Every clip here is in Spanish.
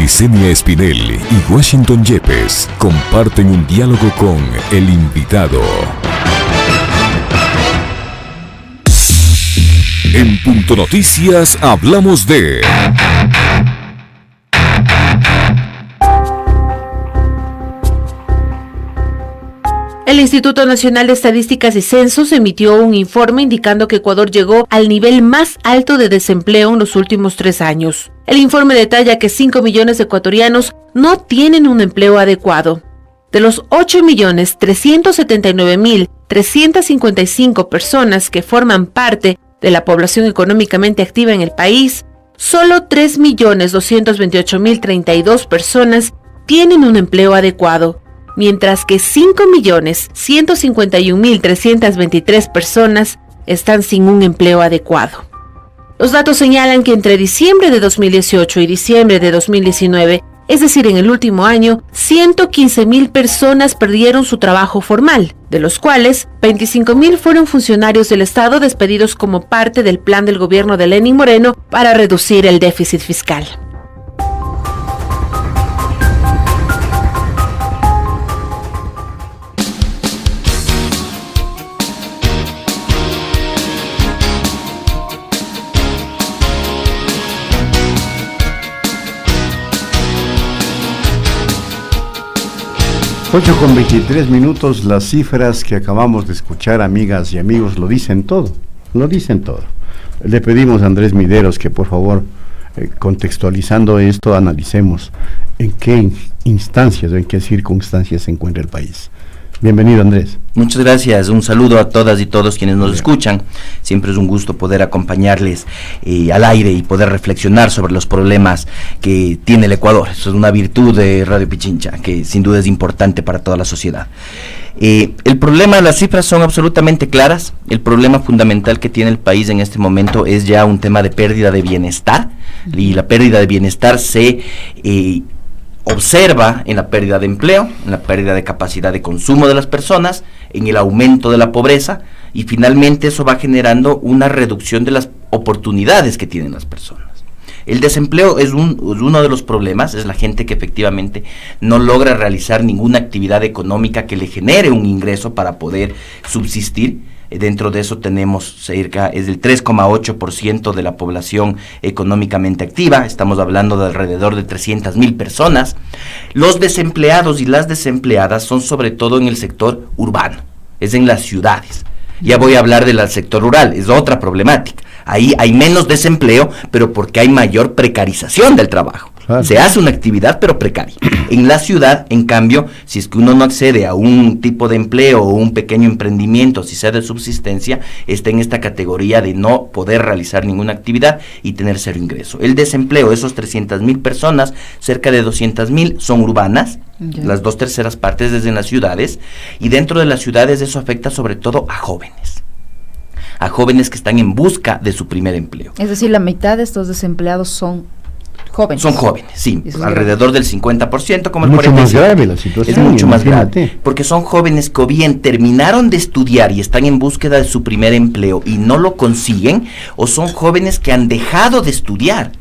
Licenia Espinel y Washington Yepes comparten un diálogo con el invitado. En Punto Noticias hablamos de... El Instituto Nacional de Estadísticas y Censos emitió un informe indicando que Ecuador llegó al nivel más alto de desempleo en los últimos 3 años. El informe detalla que 5 millones de ecuatorianos no tienen un empleo adecuado. De los 8.379.355 personas que forman parte de la población económicamente activa en el país, solo 3.228.032 personas tienen un empleo adecuado, mientras que 5.151.323 personas están sin un empleo adecuado. Los datos señalan que entre diciembre de 2018 y diciembre de 2019, es decir, en el último año, 115.000 personas perdieron su trabajo formal, de los cuales 25.000 fueron funcionarios del Estado despedidos como parte del plan del gobierno de Lenín Moreno para reducir el déficit fiscal. Ocho con 23 minutos, las cifras que acabamos de escuchar, amigas y amigos, lo dicen todo, lo dicen todo. Le pedimos a Andrés Mideros que por favor, contextualizando esto, analicemos en qué instancias o en qué circunstancias se encuentra el país. Bienvenido, Andrés. Muchas gracias, un saludo a todas y todos quienes nos escuchan. Siempre es un gusto poder acompañarles al aire y poder reflexionar sobre los problemas que tiene el Ecuador. Eso es una virtud de Radio Pichincha, que sin duda es importante para toda la sociedad. El problema, las cifras son absolutamente claras. El problema fundamental que tiene el país en este momento es ya un tema de pérdida de bienestar, y la pérdida de bienestar se observa en la pérdida de empleo, en la pérdida de capacidad de consumo de las personas, en el aumento de la pobreza, y finalmente eso va generando una reducción de las oportunidades que tienen las personas. El desempleo es uno de los problemas, es la gente que efectivamente no logra realizar ninguna actividad económica que le genere un ingreso para poder subsistir. Dentro de eso tenemos es del 3,8% de la población económicamente activa, estamos hablando de alrededor de 300.000 personas. Los desempleados y las desempleadas son sobre todo en el sector urbano, es en las ciudades. Ya voy a hablar del sector rural, es otra problemática. Ahí hay menos desempleo, pero porque hay mayor precarización del trabajo. Claro. Se hace una actividad, pero precaria. En la ciudad, en cambio, si es que uno no accede a un tipo de empleo o un pequeño emprendimiento, si sea de subsistencia, está en esta categoría de no poder realizar ninguna actividad y tener cero ingreso. El desempleo, esos 300.000 personas, cerca de 200.000 son urbanas, las 2/3 partes desde las ciudades, y dentro de las ciudades eso afecta sobre todo a jóvenes que están en busca de su primer empleo. Es decir, la mitad de estos desempleados son jóvenes. Son jóvenes, sí, alrededor del 50%, como el 45%. Es mucho más grave la situación. Es mucho más grave, porque son jóvenes que o bien terminaron de estudiar y están en búsqueda de su primer empleo y no lo consiguen, o son jóvenes que han dejado de estudiar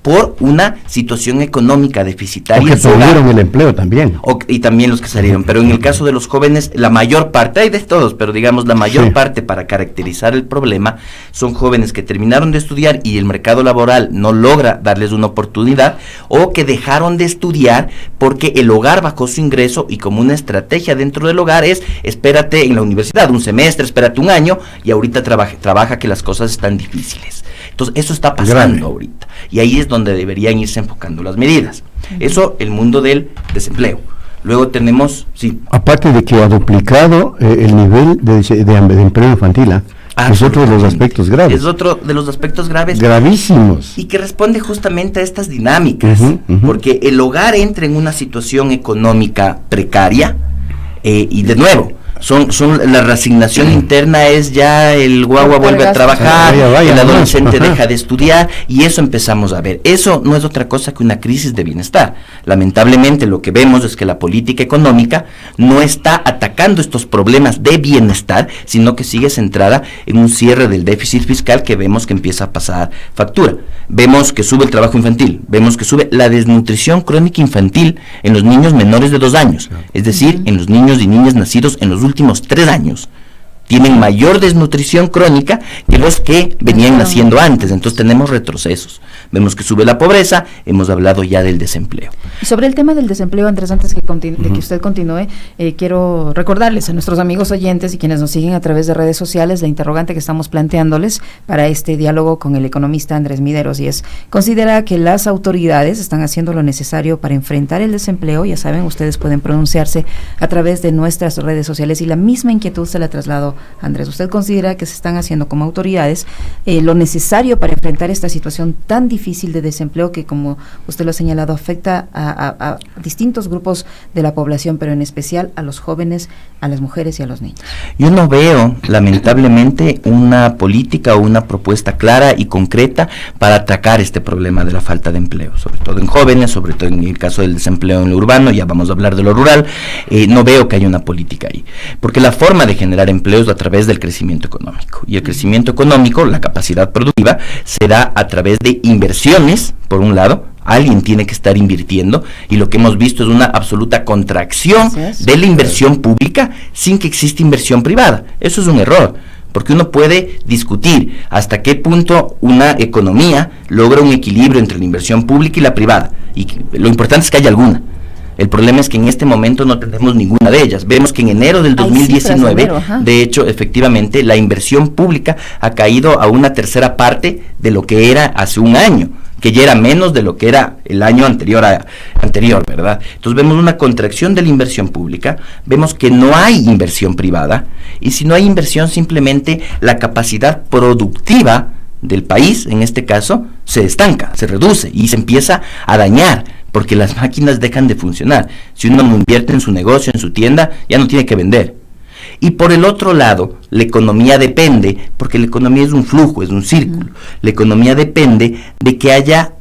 por una situación económica deficitaria. O que perdieron el empleo también. Y también los que salieron, pero en el caso de los jóvenes, la mayor parte, hay de todos, pero digamos la mayor parte, para caracterizar el problema, son jóvenes que terminaron de estudiar y el mercado laboral no logra darles una oportunidad, o que dejaron de estudiar porque el hogar bajó su ingreso, y como una estrategia dentro del hogar es, espérate en la universidad un semestre, espérate un año, y ahorita trabaja que las cosas están difíciles. Entonces eso está pasando ahorita, y ahí es donde deberían irse enfocando las medidas. Eso, el mundo del desempleo. Luego tenemos, aparte de que ha duplicado el nivel de empleo infantil, es otro de los aspectos graves. Es otro de los aspectos graves. Gravísimos. Y que responde justamente a estas dinámicas, porque el hogar entra en una situación económica precaria, y de nuevo, La resignación interna es ya el guagua vuelve a trabajar, el adolescente deja de estudiar, y eso empezamos a ver. Eso no es otra cosa que una crisis de bienestar. Lamentablemente lo que vemos es que la política económica no está atacando estos problemas de bienestar, sino que sigue centrada en un cierre del déficit fiscal que vemos que empieza a pasar factura. Vemos que sube el trabajo infantil, vemos que sube la desnutrición crónica infantil en los niños menores de 2 años, es decir, en los niños y niñas nacidos en los últimos 3 años. Tienen mayor desnutrición crónica que los que venían naciendo antes, entonces tenemos retrocesos. Vemos que sube la pobreza, hemos hablado ya del desempleo. Y sobre el tema del desempleo, Andrés, antes de que usted continúe, quiero recordarles a nuestros amigos oyentes y quienes nos siguen a través de redes sociales la interrogante que estamos planteándoles para este diálogo con el economista Andrés Mideros, y es: ¿considera que las autoridades están haciendo lo necesario para enfrentar el desempleo? Ya saben, ustedes pueden pronunciarse a través de nuestras redes sociales, y la misma inquietud se la traslado, Andrés. ¿Usted considera que se están haciendo como autoridades lo necesario para enfrentar esta situación tan difícil de desempleo que, como usted lo ha señalado, afecta a distintos grupos de la población, pero en especial a los jóvenes, a las mujeres y a los niños? Yo no veo, lamentablemente, una política o una propuesta clara y concreta para atacar este problema de la falta de empleo, sobre todo en jóvenes, sobre todo en el caso del desempleo en lo urbano. Ya vamos a hablar de lo rural. No veo que haya una política ahí, porque la forma de generar empleo es a través del crecimiento económico, y el crecimiento económico, la capacidad productiva, se da a través de inversiones. Por un lado, alguien tiene que estar invirtiendo, y lo que hemos visto es una absoluta contracción de la inversión pública sin que exista inversión privada. Eso es un error, porque uno puede discutir hasta qué punto una economía logra un equilibrio entre la inversión pública y la privada, y lo importante es que haya alguna. El problema es que en este momento no tenemos ninguna de ellas. Vemos que en enero del 2019, de hecho, efectivamente, la inversión pública ha caído a una tercera parte de lo que era hace un año, que ya era menos de lo que era el año anterior, ¿verdad? Entonces vemos una contracción de la inversión pública, vemos que no hay inversión privada, y si no hay inversión, simplemente la capacidad productiva del país, en este caso, se estanca, se reduce y se empieza a dañar, porque las máquinas dejan de funcionar. Si uno no invierte en su negocio, en su tienda, ya no tiene que vender. Y por el otro lado, la economía depende, porque la economía es un flujo, es un círculo. La economía depende de que haya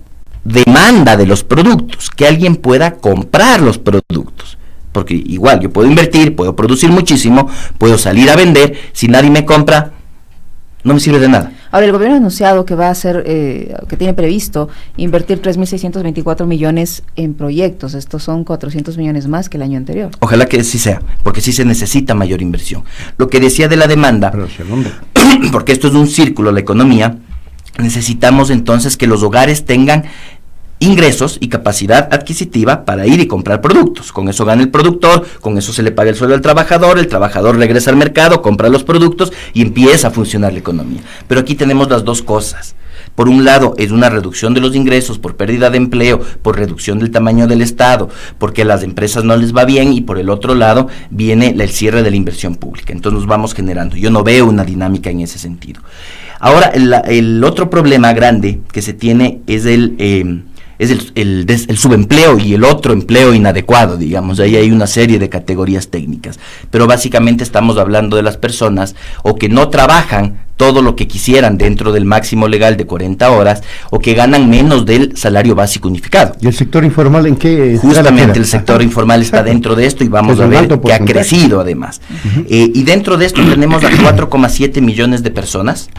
demanda de los productos, que alguien pueda comprar los productos. Porque igual, yo puedo invertir, puedo producir muchísimo, puedo salir a vender, si nadie me compra, no me sirve de nada. Ahora, el gobierno ha anunciado que va a hacer, que tiene previsto invertir 3.624 millones en proyectos. Estos son 400 millones más que el año anterior. Ojalá que sí sea, porque sí se necesita mayor inversión. Lo que decía de la demanda, porque esto es un círculo, la economía, necesitamos entonces que los hogares tengan ingresos y capacidad adquisitiva para ir y comprar productos. Con eso gana el productor, con eso se le paga el sueldo al trabajador, el trabajador regresa al mercado, compra los productos y empieza a funcionar la economía. Pero aquí tenemos las dos cosas. Por un lado, es una reducción de los ingresos por pérdida de empleo, por reducción del tamaño del Estado, porque a las empresas no les va bien, y por el otro lado viene el cierre de la inversión pública. Entonces nos vamos generando. Yo no veo una dinámica en ese sentido. Ahora, el otro problema grande que se tiene es el subempleo y el otro empleo inadecuado, digamos. Ahí hay una serie de categorías técnicas, pero básicamente estamos hablando de las personas o que no trabajan todo lo que quisieran dentro del máximo legal de 40 horas, o que ganan menos del salario básico unificado. ¿Y el sector informal en qué? Justamente el sector informal está dentro de esto, y vamos a ver que ha crecido además. Y dentro de esto tenemos a 4,7 millones de personas,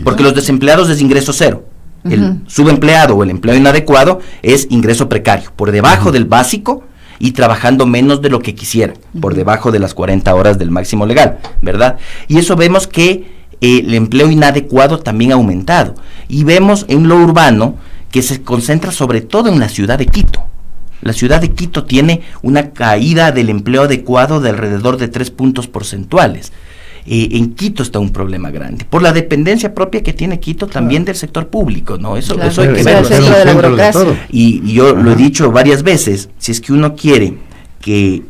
porque los desempleados es ingreso cero. El subempleado o el empleo inadecuado es ingreso precario, por debajo del básico y trabajando menos de lo que quisiera, por debajo de las 40 horas del máximo legal, ¿verdad? Y eso vemos que el empleo inadecuado también ha aumentado. Y vemos en lo urbano que se concentra sobre todo en la ciudad de Quito. La ciudad de Quito tiene una caída del empleo adecuado de alrededor de 3 puntos porcentuales. En Quito está un problema grande, por la dependencia propia que tiene Quito también del sector público, ¿no? Eso hay que verlo. Y yo lo he dicho varias veces, si es que uno quiere que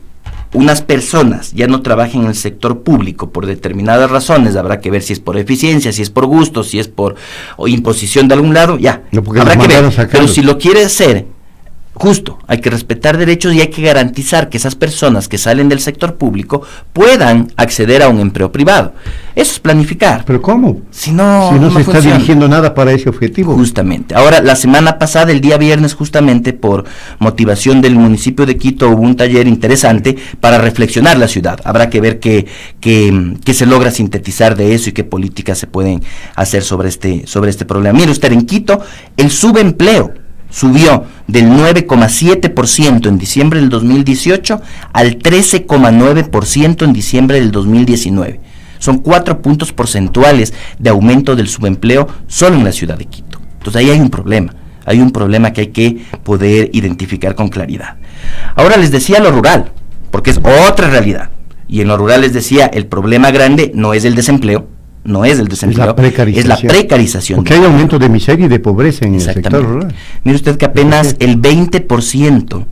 unas personas ya no trabajen en el sector público por determinadas razones, habrá que ver si es por eficiencia, si es por gusto, si es por imposición de algún lado, ya, habrá que ver. Pero si lo quiere hacer Justo, hay que respetar derechos y hay que garantizar que esas personas que salen del sector público puedan acceder a un empleo privado. Eso es planificar. ¿Pero cómo? Si no se está funciona. dirigiendo nada para ese objetivo. Justamente. Ahora, la semana pasada, el día viernes, justamente por motivación del municipio de Quito, hubo un taller interesante para reflexionar la ciudad. Habrá que ver qué se logra sintetizar de eso y qué políticas se pueden hacer sobre este problema. Mire usted, en Quito, el subempleo subió del 9,7% en diciembre del 2018 al 13,9% en diciembre del 2019. Son 4 puntos porcentuales de aumento del subempleo solo en la ciudad de Quito. Entonces ahí hay un problema que hay que poder identificar con claridad. Ahora les decía lo rural, porque es otra realidad. Y en lo rural les decía, el problema grande no es el desempleo, es la precarización. Porque hay aumento de miseria y de pobreza en el sector rural. Mire usted que apenas el 20%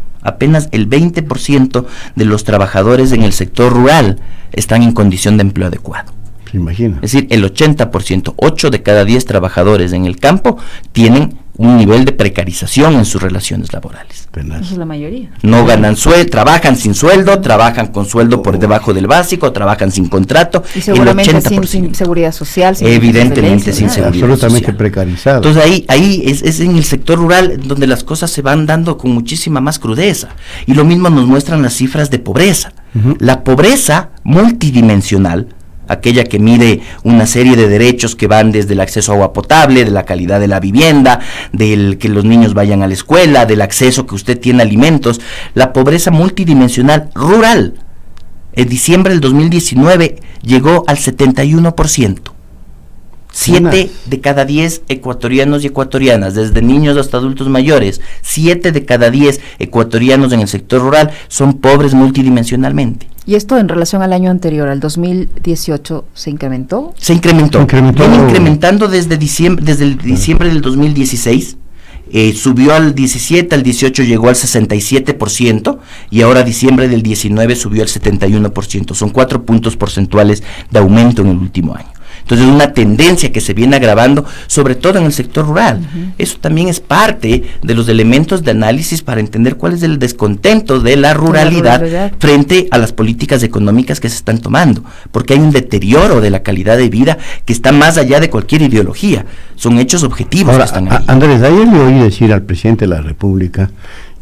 de los trabajadores en el sector rural están en condición de empleo adecuado. Se imagina. Es decir, el 80%, 8 de cada 10 trabajadores en el campo tienen un nivel de precarización en sus relaciones laborales. Esa es la mayoría. No ganan sueldo, trabajan sin sueldo, trabajan con sueldo por debajo del básico, trabajan sin contrato. Y seguramente sin seguridad social. Evidentemente sin seguridad absolutamente social. Precarizado. Entonces ahí es en el sector rural donde las cosas se van dando con muchísima más crudeza. Y lo mismo nos muestran las cifras de pobreza. La pobreza multidimensional, aquella que mide una serie de derechos que van desde el acceso a agua potable, de la calidad de la vivienda, del que los niños vayan a la escuela, del acceso que usted tiene a alimentos, la pobreza multidimensional rural, en diciembre del 2019 llegó al 71%. 7 de cada 10 ecuatorianos y ecuatorianas, desde niños hasta adultos mayores, 7 de cada 10 ecuatorianos en el sector rural son pobres multidimensionalmente. ¿Y esto en relación al año anterior, al 2018, se incrementó? Se incrementó. Viene incrementando desde el diciembre del 2016. Subió al 17, al 18 llegó al 67% y ahora diciembre del 19 subió al 71%. Son 4 puntos porcentuales de aumento en el último año. Entonces es una tendencia que se viene agravando, sobre todo en el sector rural. Eso también es parte de los elementos de análisis para entender cuál es el descontento de la ruralidad frente a las políticas económicas que se están tomando, porque hay un deterioro de la calidad de vida que está más allá de cualquier ideología. Son hechos objetivos. Ahora, que están ahí. Andrés, ayer le oí decir al presidente de la República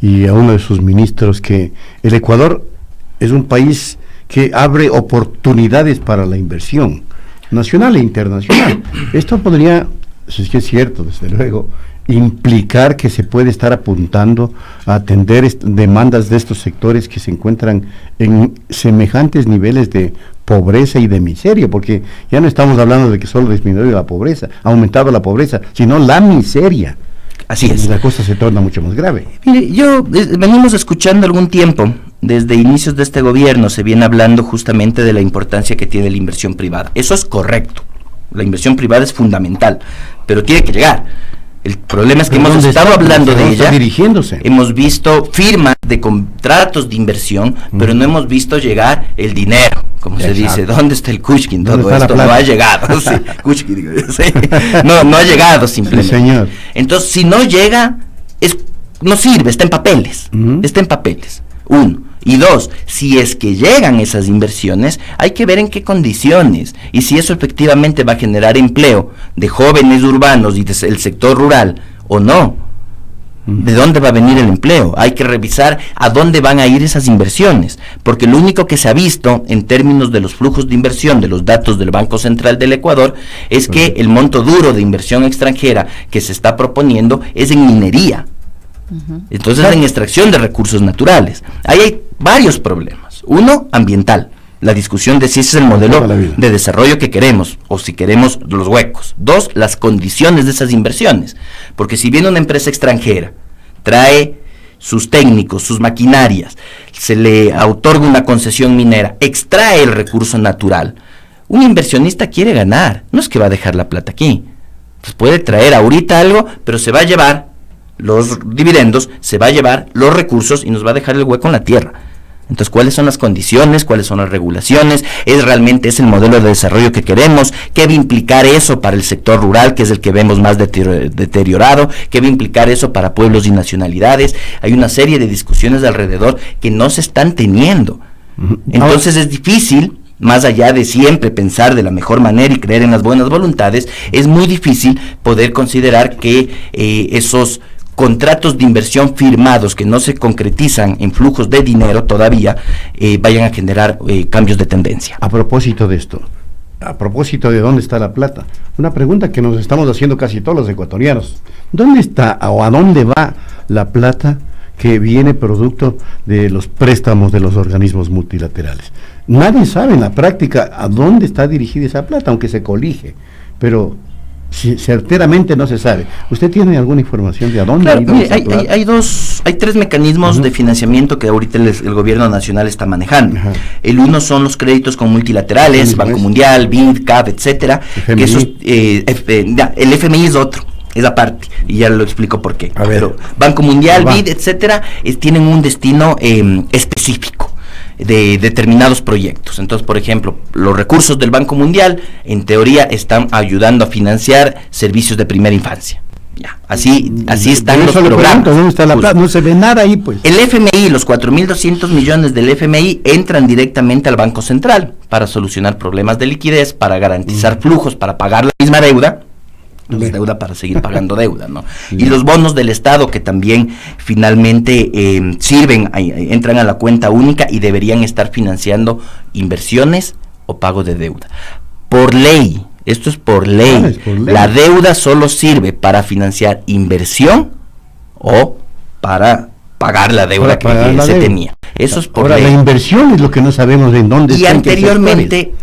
y a uno de sus ministros que el Ecuador es un país que abre oportunidades para la inversión nacional e internacional. Esto podría, si es que es cierto, desde luego, implicar que se puede estar apuntando a atender demandas de estos sectores que se encuentran en semejantes niveles de pobreza y de miseria, porque ya no estamos hablando de que solo disminuye la pobreza, ha aumentado la pobreza, sino la miseria. Así es. Y la cosa se torna mucho más grave. Mire, venimos escuchando algún tiempo, desde inicios de este gobierno se viene hablando justamente de la importancia que tiene la inversión privada. Eso es correcto, la inversión privada es fundamental, pero tiene que llegar. El problema es que hemos estado hablando de ella, hemos visto firmas de contratos de inversión, pero no hemos visto llegar el dinero, como se dice. ¿Dónde está el Kuchkin? Todo esto no ha llegado. Sí, Kuchkin, digo, sí. No ha llegado simplemente. Sí, señor. Entonces, si no llega, no sirve, está en papeles. Está en papeles. 1. Y 2, si es que llegan esas inversiones, hay que ver en qué condiciones y si eso efectivamente va a generar empleo de jóvenes urbanos y del sector rural o no. ¿De dónde va a venir el empleo? Hay que revisar a dónde van a ir esas inversiones, porque lo único que se ha visto en términos de los flujos de inversión de los datos del Banco Central del Ecuador es que el monto duro de inversión extranjera que se está proponiendo es en minería. Entonces, en extracción de recursos naturales. Ahí hay varios problemas. 1, ambiental. La discusión de si ese es el modelo de desarrollo que queremos, o si queremos los huecos. 2, las condiciones de esas inversiones. Porque si viene una empresa extranjera, trae sus técnicos, sus maquinarias, se le otorga una concesión minera, extrae el recurso natural, un inversionista quiere ganar. No es que va a dejar la plata aquí. Pues puede traer ahorita algo, pero se va a llevar los dividendos, se va a llevar los recursos y nos va a dejar el hueco en la tierra. Entonces, ¿cuáles son las condiciones? ¿Cuáles son las regulaciones? ¿Es realmente el modelo de desarrollo que queremos? ¿Qué va a implicar eso para el sector rural, que es el que vemos más deteriorado? ¿Qué va a implicar eso para pueblos y nacionalidades? Hay una serie de discusiones alrededor que no se están teniendo. Entonces es difícil, más allá de siempre pensar de la mejor manera y creer en las buenas voluntades, es muy difícil poder considerar que esos contratos de inversión firmados que no se concretizan en flujos de dinero todavía vayan a generar cambios de tendencia. A propósito de esto, a propósito de dónde está la plata, una pregunta que nos estamos haciendo casi todos los ecuatorianos: ¿dónde está o a dónde va la plata que viene producto de los préstamos de los organismos multilaterales? Nadie sabe en la práctica a dónde está dirigida esa plata, aunque se colige, pero certeramente no se sabe. ¿Usted tiene alguna información de a dónde ha ido esa plata? Hay tres mecanismos de financiamiento que ahorita el gobierno nacional está manejando. El uno son los créditos con multilaterales, Banco Mundial, BID, CAF, etcétera. Que esos, el FMI es otro. Es aparte, y ya lo explico por qué. Pero Banco Mundial, BID, etcétera, tienen un destino específico de determinados proyectos. Entonces, por ejemplo, los recursos del Banco Mundial, en teoría, están ayudando a financiar servicios de primera infancia. Ya, así están los programas. ¿Dónde está la plata? No se ve nada ahí, pues. El FMI, los 4.200 millones del FMI entran directamente al Banco Central para solucionar problemas de liquidez, para garantizar flujos, para pagar la misma deuda. Deuda para seguir pagando deuda, ¿no? Y los bonos del Estado, que también finalmente entran a la cuenta única y deberían estar financiando inversiones o pago de deuda. Por ley, esto es por ley, la deuda solo sirve para financiar inversión o para pagar la deuda que se tenía. Eso es por ley. La inversión es lo que no sabemos en dónde y anteriormente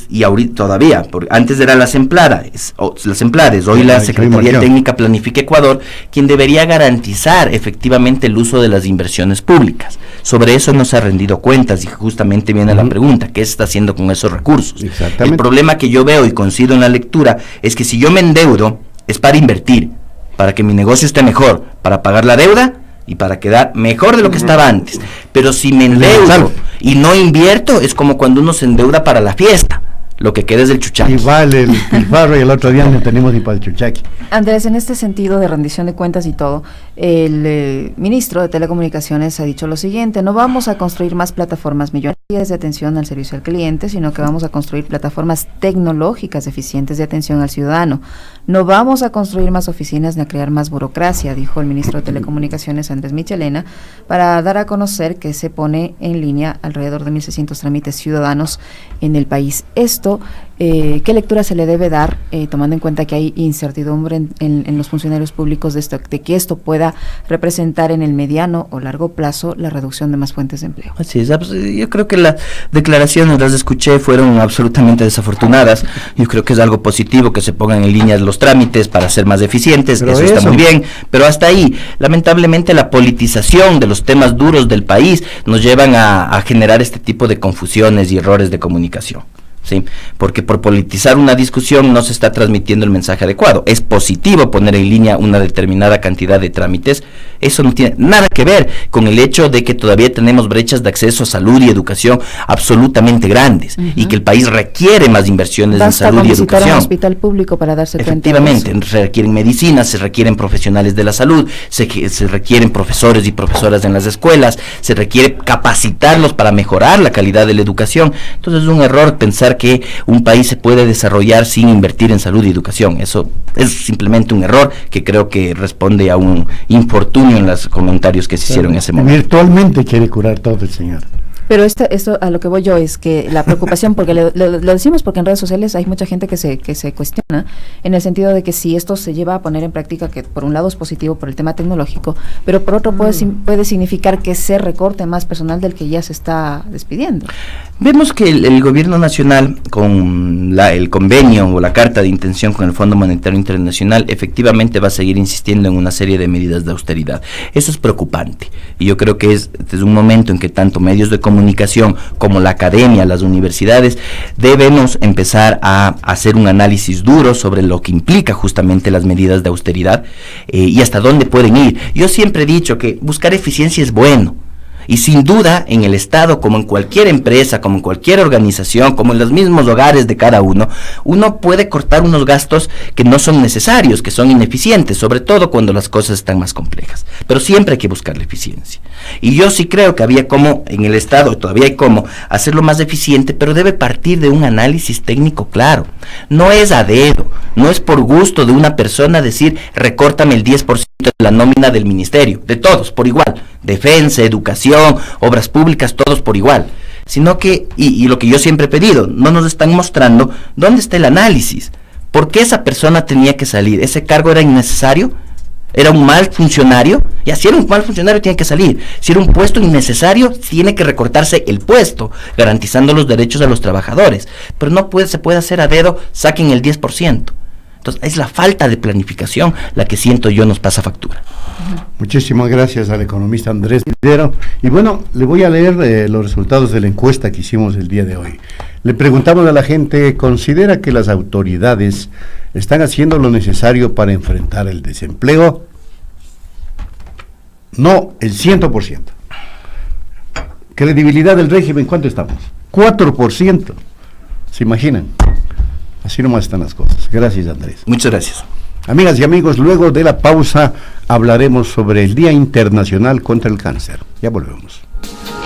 y ahorita todavía, porque antes era la Semplares, hoy la Secretaría Técnica Planifica Ecuador, quien debería garantizar efectivamente el uso de las inversiones públicas. Sobre eso no se ha rendido cuentas y justamente viene la pregunta: ¿qué se está haciendo con esos recursos? El problema que yo veo y coincido en la lectura es que si yo me endeudo es para invertir, para que mi negocio esté mejor, para pagar la deuda y para quedar mejor de lo que estaba antes. Pero si me endeudo y no invierto, es como cuando uno se endeuda para la fiesta, lo que queda es el chuchaqui. Y vale el pilfarro y el otro día no tenemos ni para el chuchaqui. Andrés, en este sentido de rendición de cuentas y todo, el ministro de Telecomunicaciones ha dicho lo siguiente: no vamos a construir más plataformas millonarias de atención al servicio al cliente, sino que vamos a construir plataformas tecnológicas eficientes de atención al ciudadano. No vamos a construir más oficinas ni a crear más burocracia, dijo el ministro de Telecomunicaciones, Andrés Michelena, para dar a conocer que se pone en línea alrededor de 1.600 trámites ciudadanos en el país. Esto, ¿qué lectura se le debe dar, tomando en cuenta que hay incertidumbre en los funcionarios públicos de que esto pueda representar en el mediano o largo plazo la reducción de más fuentes de empleo? Así es, yo creo que las declaraciones, las escuché, fueron absolutamente desafortunadas. Yo creo que es algo positivo que se pongan en línea los trámites para ser más eficientes, eso está muy bien, pero hasta ahí, lamentablemente la politización de los temas duros del país nos llevan a generar este tipo de confusiones y errores de comunicación. ¿Sí? Porque por politizar una discusión no se está transmitiendo el mensaje adecuado. Es positivo poner en línea una determinada cantidad de trámites. Eso no tiene nada que ver con el hecho de que todavía tenemos brechas de acceso a salud y educación absolutamente grandes, y que el país requiere más inversiones en salud y educación. Un hospital público para darse cuenta. Efectivamente, se requieren medicinas, se requieren profesionales de la salud, se requieren profesores y profesoras en las escuelas, se requiere capacitarlos para mejorar la calidad de la educación. Entonces es un error pensar que un país se puede desarrollar sin invertir en salud y educación. Eso es simplemente un error que creo que responde a un infortunio en los comentarios que se hicieron en ese momento. Virtualmente quiere curar todo el señor. Pero esto a lo que voy yo es que la preocupación, porque lo decimos porque en redes sociales hay mucha gente que se cuestiona, en el sentido de que si esto se lleva a poner en práctica, que por un lado es positivo por el tema tecnológico, pero por otro puede significar que se recorte más personal del que ya se está despidiendo. Vemos que el gobierno nacional, con el convenio o la carta de intención con el Fondo Monetario Internacional, efectivamente va a seguir insistiendo en una serie de medidas de austeridad. Eso es preocupante, y yo creo que es un momento en que tanto medios de comunicación como la academia, las universidades, debemos empezar a hacer un análisis duro sobre lo que implica justamente las medidas de austeridad y hasta dónde pueden ir. Yo siempre he dicho que buscar eficiencia es bueno, Y sin duda, en el Estado, como en cualquier empresa, como en cualquier organización, como en los mismos hogares de cada uno puede cortar unos gastos que no son necesarios, que son ineficientes, sobre todo cuando las cosas están más complejas. Pero siempre hay que buscar la eficiencia. Y yo sí creo que había como, en el Estado, todavía hay como hacerlo más eficiente, pero debe partir de un análisis técnico claro. No es a dedo, no es por gusto de una persona decir, recórtame el 10% de la nómina del ministerio, de todos, por igual. Defensa, educación, obras públicas, todos por igual. Sino que, y lo que yo siempre he pedido, no nos están mostrando dónde está el análisis. ¿Por qué esa persona tenía que salir? ¿Ese cargo era innecesario? ¿Era un mal funcionario? Y si era un mal funcionario, tiene que salir. Si era un puesto innecesario, tiene que recortarse el puesto, garantizando los derechos a los trabajadores. Pero no se puede hacer a dedo, saquen el 10%. Entonces, es la falta de planificación la que siento yo nos pasa factura. Muchísimas gracias al economista Andrés Midero. Y bueno, le voy a leer los resultados de la encuesta que hicimos el día de hoy. Le preguntamos a la gente, ¿considera que las autoridades están haciendo lo necesario para enfrentar el desempleo? No, el 100%. Credibilidad del régimen, ¿cuánto estamos? 4%. ¿Se imaginan? Así nomás están las cosas. Gracias, Andrés. Muchas gracias. Amigas y amigos, luego de la pausa hablaremos sobre el Día Internacional contra el Cáncer. Ya volvemos.